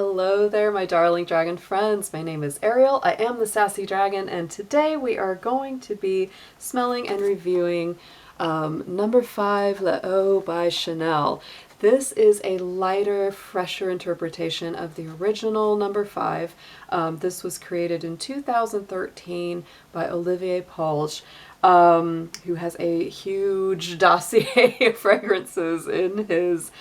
Hello there, my darling dragon friends. My name is Ariel. I am the Sassy Dragon, and today we are going to be smelling and reviewing number 5, Le Eau by Chanel. This is a lighter, fresher interpretation of the original number 5. This was created in 2013 by Olivier Polge, who has a huge dossier of fragrances in his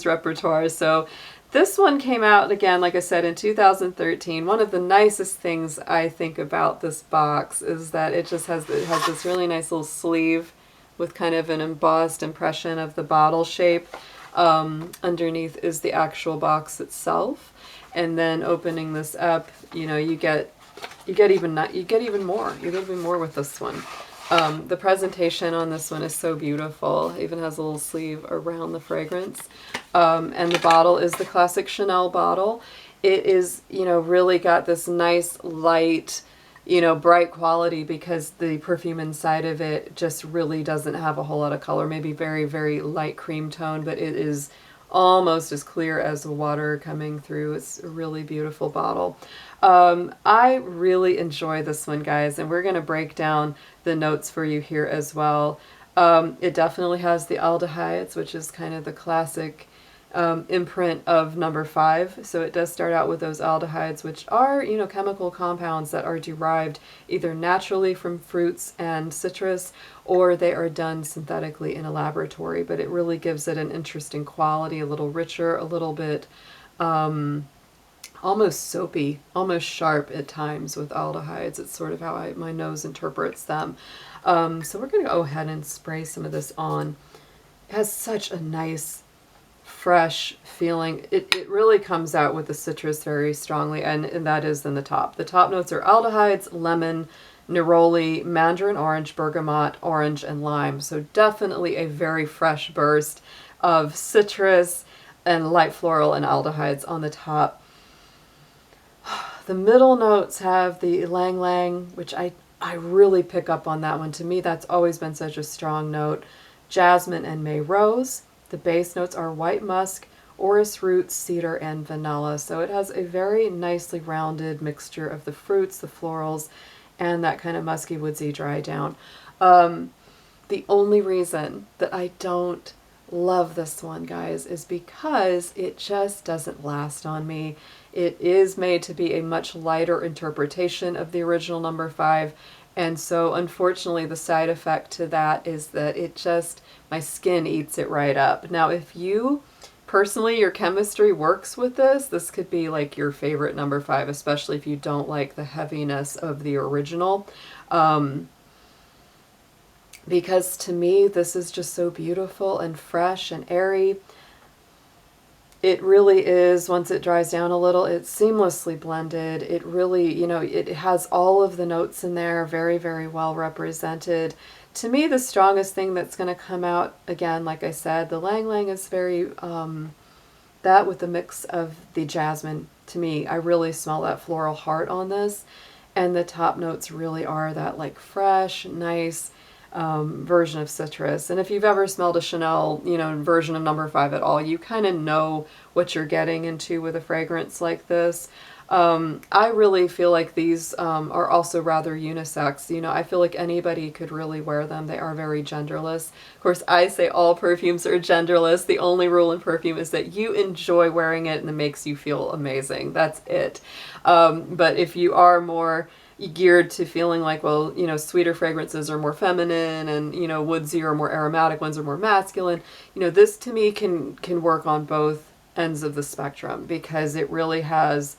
repertoire. So this one came out, again, like I said, in 2013. One of the nicest things I think about this box is that it has this really nice little sleeve with kind of an embossed impression of the bottle shape. Underneath is the actual box itself, and then opening this up, you get even more with this one. The presentation on this one is so beautiful. It even has a little sleeve around the fragrance. And the bottle is the classic Chanel bottle. It is, really got this nice light, bright quality because the perfume inside of it just really doesn't have a whole lot of color. Maybe very, very light cream tone, but it is almost as clear as water coming through. It's a really beautiful bottle. I really enjoy this one, guys, and we're going to break down the notes for you here as well. It definitely has the aldehydes, which is kind of the classic imprint of number 5. So it does start out with those aldehydes, which are, chemical compounds that are derived either naturally from fruits and citrus, or they are done synthetically in a laboratory. But it really gives it an interesting quality, a little richer, a little bit almost soapy, almost sharp at times with aldehydes. It's sort of how my nose interprets them. So we're going to go ahead and spray some of this on. It has such a nice, fresh feeling. It really comes out with the citrus very strongly, and that is in the top. The top notes are aldehydes, lemon, neroli, mandarin orange, bergamot, orange, and lime. So definitely a very fresh burst of citrus and light floral and aldehydes on the top. The middle notes have the Ylang-Ylang, which I really pick up on that one. To me, that's always been such a strong note. Jasmine and May Rose. The base notes are White Musk, Orris Root, Cedar and Vanila. So it has a very nicely rounded mixture of the fruits, the florals, and that kind of musky, woodsy dry down. The only reason that I don't love this one, guys, is because it just doesn't last on me. It is made to be a much lighter interpretation of the original number 5, and so unfortunately the side effect to that is that it just, my skin eats it right up. Now if you personally, your chemistry works with this could be like your favorite number 5, especially if you don't like the heaviness of the original. Because to me, this is just so beautiful and fresh and airy. It really is, once it dries down a little, it's seamlessly blended. It really, it has all of the notes in there, very, very well represented. To me, the strongest thing that's going to come out, again, like I said, the Ylang-Ylang is very, that with the mix of the jasmine, to me, I really smell that floral heart on this. And the top notes really are that like fresh, nice, version of citrus. And if you've ever smelled a Chanel, version of number 5 at all, you kind of know what you're getting into with a fragrance like this. I really feel like these are also rather unisex. I feel like anybody could really wear them. They are very genderless. Of course, I say all perfumes are genderless. The only rule in perfume is that you enjoy wearing it and it makes you feel amazing. That's it. But if you are more geared to feeling like, well, sweeter fragrances are more feminine and, woodsy or more aromatic ones are more masculine, this to me can work on both ends of the spectrum because it really has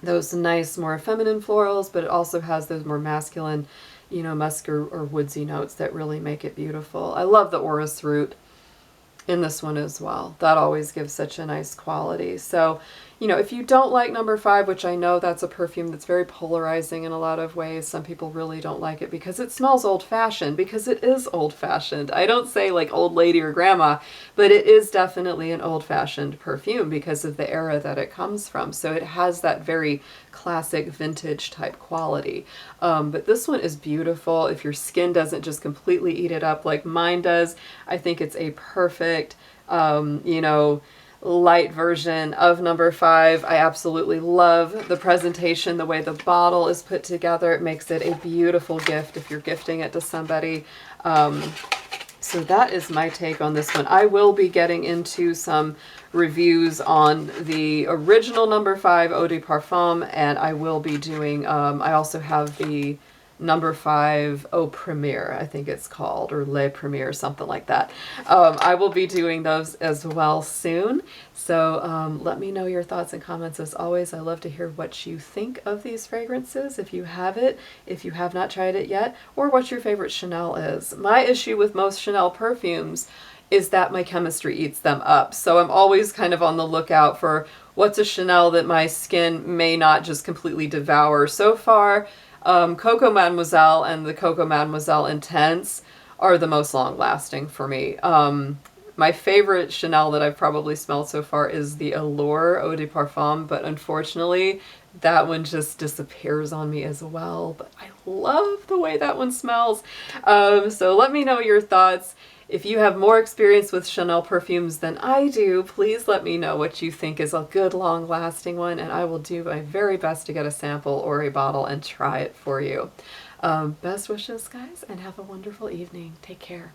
those nice, more feminine florals, but it also has those more masculine, musk or woodsy notes that really make it beautiful. I love the Orris Root in this one as well. That always gives such a nice quality. So, if you don't like number 5, which I know that's a perfume that's very polarizing in a lot of ways, some people really don't like it because it smells old-fashioned, because it is old-fashioned. I don't say like old lady or grandma, but it is definitely an old-fashioned perfume because of the era that it comes from. So it has that very classic vintage type quality. But this one is beautiful. If your skin doesn't just completely eat it up like mine does, I think it's a perfect, light version of number 5. I absolutely love the presentation, the way the bottle is put together. It makes it a beautiful gift if you're gifting it to somebody. So that is my take on this one. I will be getting into some reviews on the original number 5 Eau de Parfum, and I will be doing, I also have the number 5 Eau Premiere, I think it's called, or Le Premiere, something like that. I will be doing those as well soon. So let me know your thoughts and comments. As always, I love to hear what you think of these fragrances, if you have it, if you have not tried it yet, or what your favorite Chanel is. My issue with most Chanel perfumes is that my chemistry eats them up. So I'm always kind of on the lookout for what's a Chanel that my skin may not just completely devour. So far, Coco Mademoiselle and the Coco Mademoiselle Intense are the most long-lasting for me. My favorite Chanel that I've probably smelled so far is the Allure Eau de Parfum, but unfortunately that one just disappears on me as well. But I love the way that one smells. So let me know your thoughts. If you have more experience with Chanel perfumes than I do, please let me know what you think is a good long-lasting one, and I will do my very best to get a sample or a bottle and try it for you. Best wishes, guys, and have a wonderful evening. Take care.